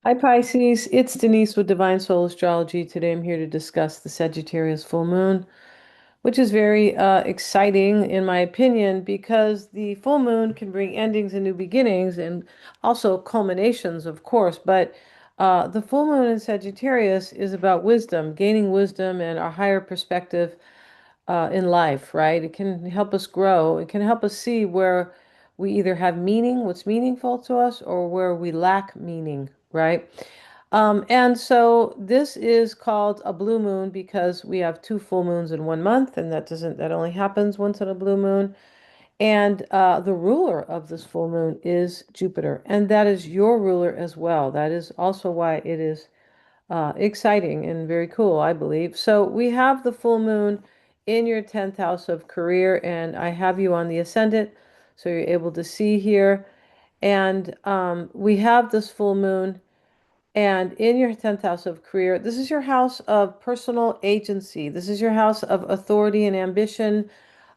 Hi Pisces, it's Denise with Divine Soul Astrology. Today I'm here to discuss the Sagittarius Full Moon, which is very exciting in my opinion because the full moon can bring endings and new beginnings and also culminations, of course. But the full moon in Sagittarius is about wisdom, gaining wisdom and our higher perspective in life, right? It can help us grow. It can help us see where we either have meaning, what's meaningful to us, or where we lack meaning, right? And so this is called a blue moon because we have two full moons in 1 month, and that only happens once in a blue moon. And the ruler of this full moon is Jupiter, and that is your ruler as well. That is also why it is exciting and very cool, I believe. So we have the full moon in your 10th house of career, and I have you on the ascendant, so you're able to see here. And we have this full moon, and in your 10th house of career, this is your house of personal agency. This is your house of authority and ambition,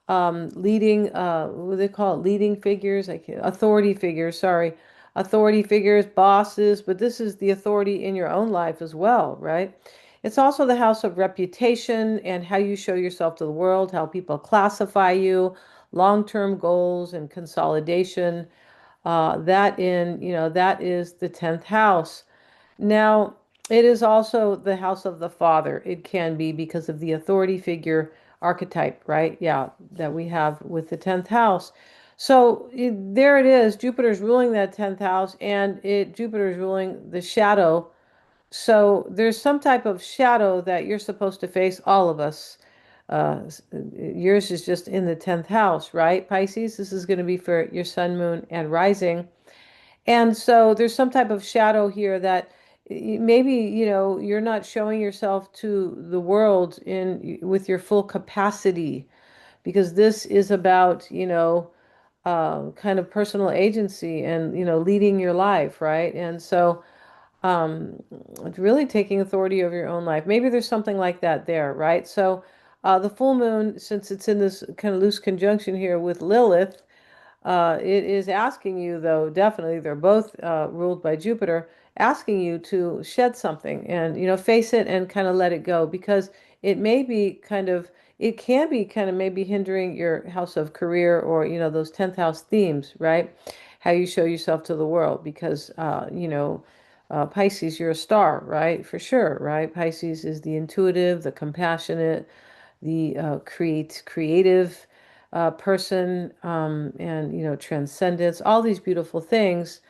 leading, what do they call it? Leading figures, authority figures, sorry. Authority figures, bosses, but this is the authority in your own life as well, right? It's also the house of reputation and how you show yourself to the world, how people classify you, long-term goals and consolidation. That is the 10th house. Now, it is also the house of the father. It can be because of the authority figure archetype, right? Yeah, that we have with the 10th house. So there it is. Jupiter's ruling that 10th house, and Jupiter's ruling the shadow. So there's some type of shadow that you're supposed to face, all of us. Yours is just in the 10th house, right? Pisces, this is going to be for your sun, moon, and rising. And so there's some type of shadow here that maybe, you're not showing yourself to the world in with your full capacity because this is about, kind of personal agency and, leading your life, right? And so um, really taking authority over your own life. Maybe there's something like that there, right? So the full moon, since it's in this kind of loose conjunction here with Lilith, it is asking you, though, definitely, they're both ruled by Jupiter, asking you to shed something and, face it and kind of let it go because it may be kind of, it can be kind of maybe hindering your house of career or, those 10th house themes, right? How you show yourself to the world because, Pisces, you're a star, right? For sure, right? Pisces is the intuitive, the compassionate, the creative person, and transcendence, all these beautiful things.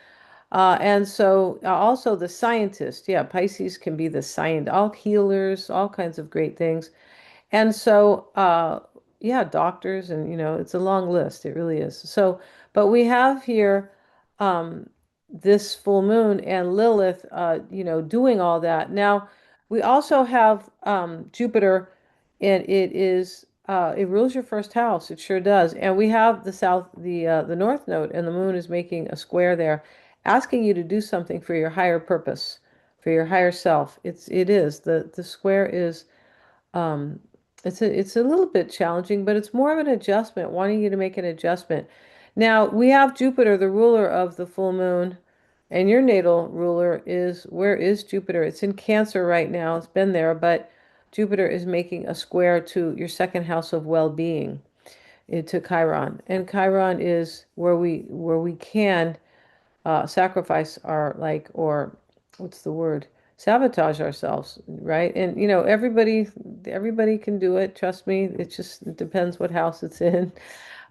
And so also the scientist, yeah, Pisces can be the science, all healers, all kinds of great things. And so, yeah, doctors, and it's a long list. It really is. So, but we have here this full moon and Lilith, doing all that. Now, we also have Jupiter, and it rules your first house. It sure does. And we have the North Node, and the moon is making a square there, asking you to do something for your higher purpose, for your higher self. It is the square is. Um, it's a little bit challenging, but it's more of an adjustment, wanting you to make an adjustment. Now, we have Jupiter, the ruler of the full moon, and your natal ruler is, where is Jupiter? It's in Cancer right now. It's been there, but Jupiter is making a square to your second house of well-being, to Chiron. And Chiron is where we can sacrifice our, like, or what's the word? Sabotage ourselves, right? And everybody can do it. Trust me. It depends what house it's in.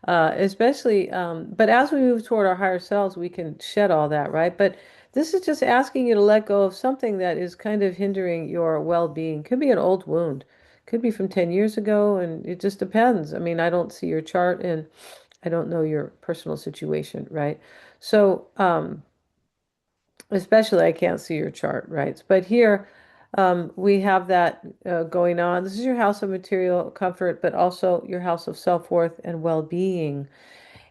Especially, but as we move toward our higher selves, we can shed all that, right? But this is just asking you to let go of something that is kind of hindering your well-being. Could be an old wound, could be from 10 years ago, and it just depends. I mean, I don't see your chart and I don't know your personal situation, right? So, especially I can't see your chart, right? But here we have that going on. This is your house of material comfort, but also your house of self-worth and well-being.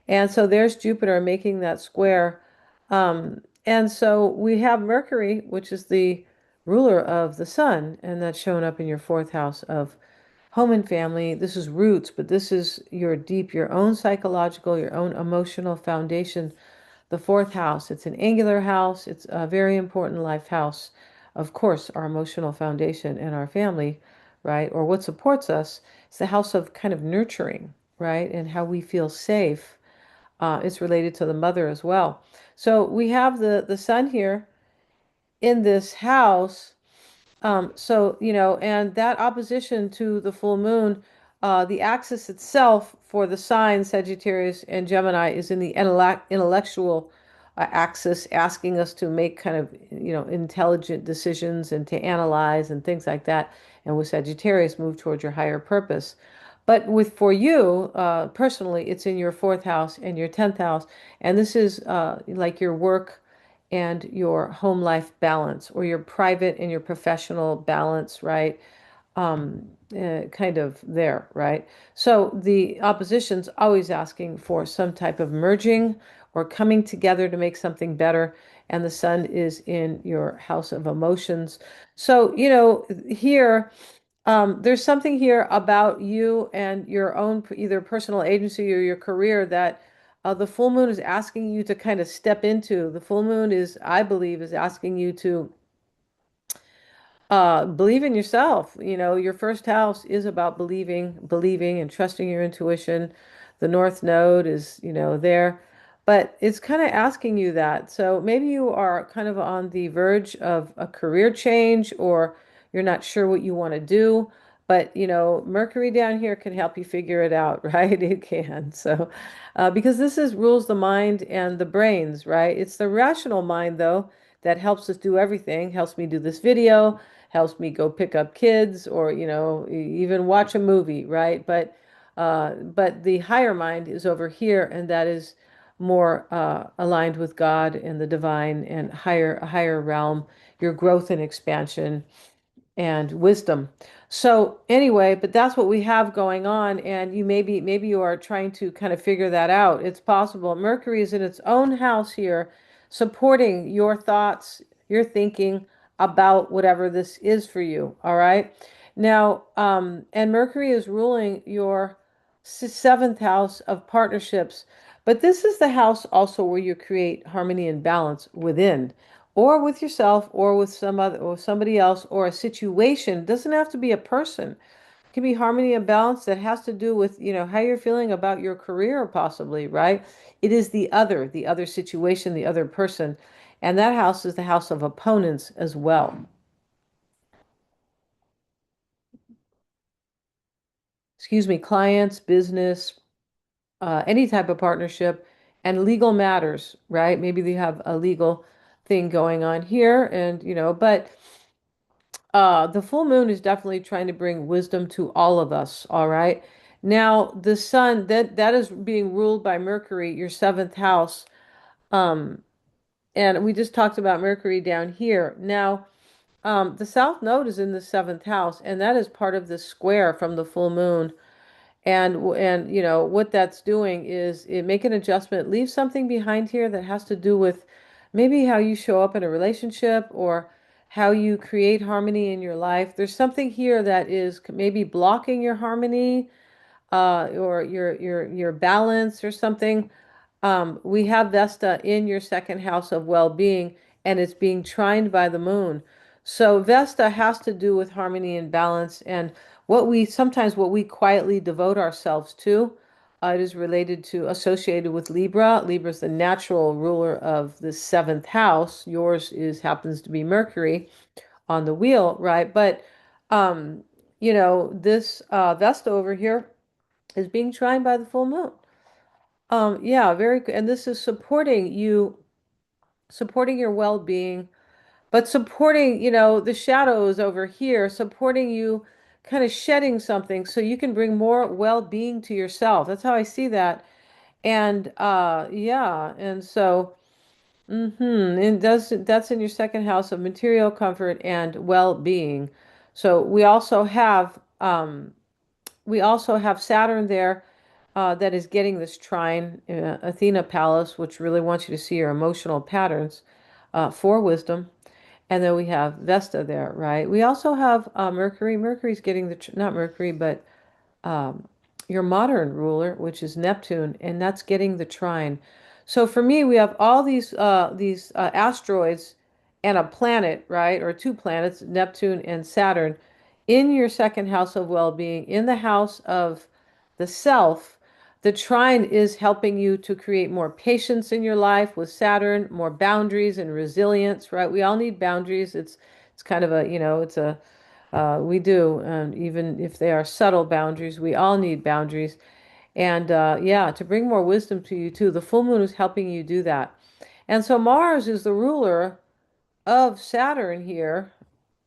And so there's Jupiter making that square. And so we have Mercury, which is the ruler of the sun, and that's showing up in your fourth house of home and family. This is roots, but this is your own psychological, your own emotional foundation the fourth house. It's an angular house. It's a very important life house. Of course, our emotional foundation and our family, right? Or what supports us. It's the house of kind of nurturing, right? And how we feel safe. It's related to the mother as well. So we have the sun here in this house. And that opposition to the full moon, the axis itself for the signs Sagittarius and Gemini is in the intellectual axis, asking us to make kind of, intelligent decisions and to analyze and things like that. And with Sagittarius, move towards your higher purpose. But for you, personally, it's in your fourth house and your 10th house. And this is like your work and your home life balance or your private and your professional balance, right? Kind of there, right? So the opposition's always asking for some type of merging or coming together to make something better. And the sun is in your house of emotions. So, here, there's something here about you and your own either personal agency or your career that the full moon is asking you to kind of step into. The full moon is, I believe, is asking you to believe in yourself. Your first house is about believing and trusting your intuition. The North Node is, there, but it's kind of asking you that. So maybe you are kind of on the verge of a career change, or you're not sure what you want to do. But, Mercury down here can help you figure it out, right? It can. So, because this is rules the mind and the brains, right? It's the rational mind, though, that helps us do everything, helps me do this video, helps me go pick up kids or, even watch a movie, right? But the higher mind is over here, and that is more aligned with God and the divine and higher realm, your growth and expansion and wisdom. So anyway, but that's what we have going on, and maybe you are trying to kind of figure that out. It's possible. Mercury is in its own house here, supporting your thoughts, your thinking about whatever this is for you. All right. Now, and Mercury is ruling your seventh house of partnerships, but this is the house also where you create harmony and balance within or with yourself or with some other or somebody else or a situation. It doesn't have to be a person. It can be harmony and balance that has to do with, how you're feeling about your career possibly, right? It is the other situation, the other person. And that house is the house of opponents as well. Excuse me, clients, business, any type of partnership, and legal matters, right? Maybe they have a legal thing going on here, and but the full moon is definitely trying to bring wisdom to all of us, all right? Now, the sun, that is being ruled by Mercury, your seventh house. Um, and we just talked about Mercury down here. Now, the south node is in the seventh house, and that is part of the square from the full moon. And what that's doing is it make an adjustment, leave something behind here that has to do with maybe how you show up in a relationship or how you create harmony in your life. There's something here that is maybe blocking your harmony or your balance or something. We have Vesta in your second house of well-being, and it's being trined by the moon. So Vesta has to do with harmony and balance, and what we quietly devote ourselves to. It is related to associated with Libra. Libra is the natural ruler of the seventh house. Yours is happens to be Mercury on the wheel, right? But um, this Vesta over here is being trined by the full moon. Yeah, very good. And this is supporting you, supporting your well-being, but supporting, the shadows over here, supporting you kind of shedding something so you can bring more well-being to yourself. That's how I see that. And yeah, and so and that's in your second house of material comfort and well-being. So we also have Saturn there that is getting this trine, Athena Palace, which really wants you to see your emotional patterns for wisdom. And then we have Vesta there, right? We also have Mercury. Mercury's getting not Mercury, but um, your modern ruler, which is Neptune, and that's getting the trine. So for me, we have all these asteroids and a planet, right? Or two planets, Neptune and Saturn, in your second house of well-being, in the house of the self. The trine is helping you to create more patience in your life with Saturn, more boundaries and resilience, right? We all need boundaries. It's kind of a, it's a we do, and even if they are subtle boundaries, we all need boundaries. And yeah, to bring more wisdom to you too. The full moon is helping you do that. And so Mars is the ruler of Saturn here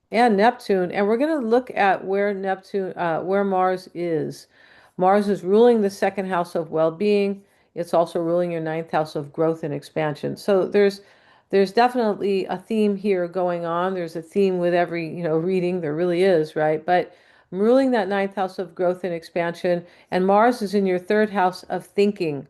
and Neptune, and we're going to look at where Mars is. Mars is ruling the second house of well-being. It's also ruling your ninth house of growth and expansion. So there's definitely a theme here going on. There's a theme with every, reading. There really is, right? But I'm ruling that ninth house of growth and expansion, and Mars is in your third house of thinking.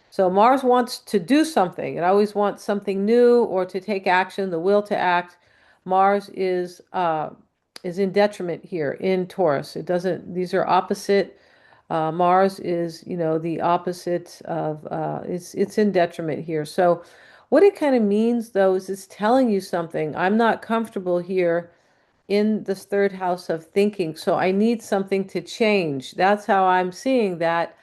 So Mars wants to do something. It always wants something new or to take action, the will to act. Mars is in detriment here in Taurus. It doesn't, these are opposite. Mars is, the opposite of it's in detriment here. So what it kind of means though is it's telling you something. I'm not comfortable here in this third house of thinking. So I need something to change. That's how I'm seeing that.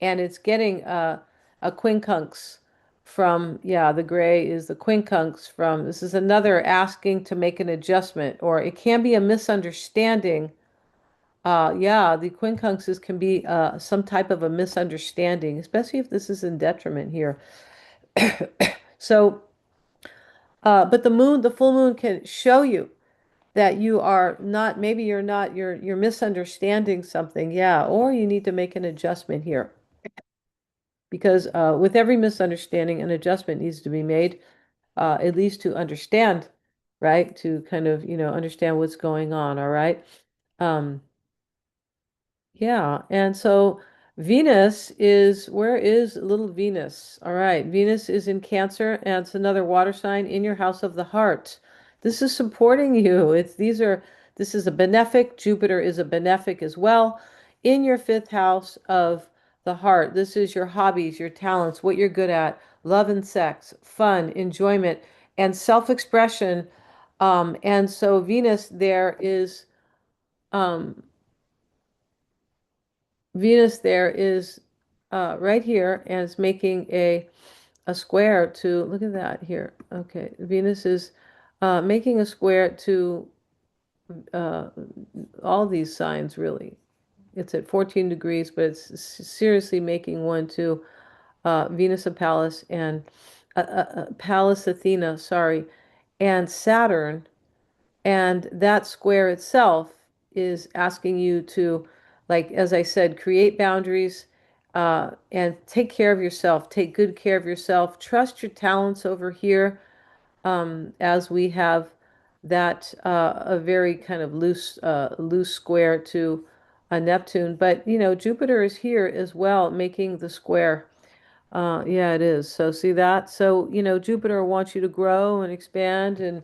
And it's getting a quincunx from, yeah, the gray is the quincunx from, this is another asking to make an adjustment, or it can be a misunderstanding. Yeah, the quincunxes can be some type of a misunderstanding, especially if this is in detriment here. So, but the full moon can show you that you are not, maybe you're not, you're misunderstanding something, yeah, or you need to make an adjustment here. Because with every misunderstanding, an adjustment needs to be made, at least to understand, right? To kind of, understand what's going on, all right? Um, yeah, and so Venus is, where is little Venus? All right, Venus is in Cancer, and it's another water sign in your house of the heart. This is supporting you. This is a benefic. Jupiter is a benefic as well in your fifth house of the heart. This is your hobbies, your talents, what you're good at, love and sex, fun, enjoyment, and self-expression. And so Venus there is. Um, Venus there is right here and it's making a square to, look at that here. Okay, Venus is making a square to uh, all these signs really. It's at 14 degrees, but it's seriously making one to Venus of Pallas and Pallas Athena, sorry, and Saturn. And that square itself is asking you to, like, as I said, create boundaries and take care of yourself. Take good care of yourself. Trust your talents over here as we have that a very kind of loose square to a Neptune. But, Jupiter is here as well, making the square. Yeah, it is. So see that? So, Jupiter wants you to grow and expand and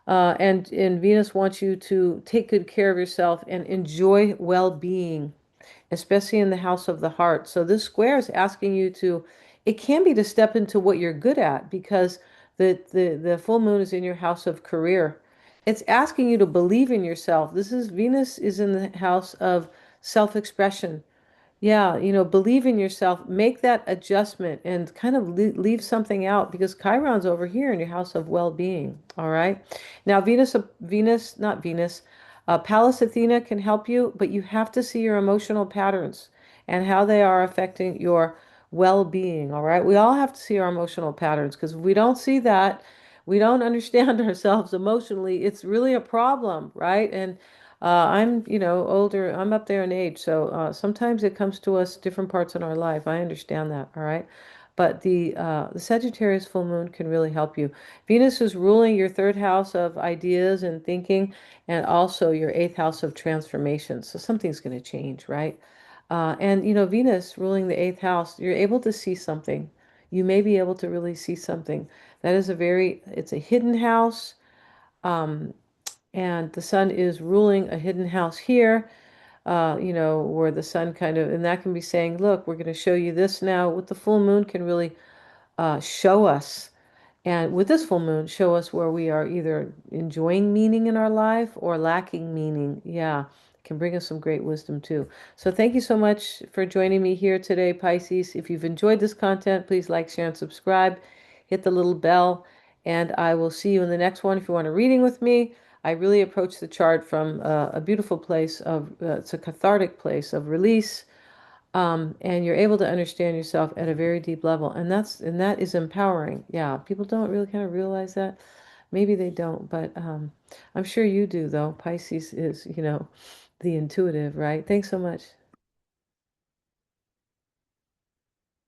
Venus wants you to take good care of yourself and enjoy well-being, especially in the house of the heart. So this square is asking you to, it can be to step into what you're good at because the full moon is in your house of career. It's asking you to believe in yourself. This is Venus is in the house of self-expression. Yeah, believe in yourself, make that adjustment and kind of leave something out because Chiron's over here in your house of well-being. All right. Now, not Venus, Pallas Athena can help you, but you have to see your emotional patterns and how they are affecting your well-being. All right. We all have to see our emotional patterns because if we don't see that, we don't understand ourselves emotionally. It's really a problem, right? And I'm, older. I'm up there in age, so sometimes it comes to us different parts in our life. I understand that, all right? But the Sagittarius full moon can really help you. Venus is ruling your third house of ideas and thinking, and also your eighth house of transformation. So something's going to change, right? And Venus ruling the eighth house, you're able to see something. You may be able to really see something. It's a hidden house. Um, and the sun is ruling a hidden house here, where the sun kind of, and that can be saying, look, we're going to show you this now. With the full moon can really show us, and with this full moon, show us where we are either enjoying meaning in our life or lacking meaning. Yeah, it can bring us some great wisdom too. So thank you so much for joining me here today, Pisces. If you've enjoyed this content, please like, share, and subscribe. Hit the little bell, and I will see you in the next one. If you want a reading with me, I really approach the chart from a beautiful place of, it's a cathartic place of release, and you're able to understand yourself at a very deep level, and that is empowering. Yeah, people don't really kind of realize that. Maybe they don't, but I'm sure you do, though. Pisces is, the intuitive, right? Thanks so much.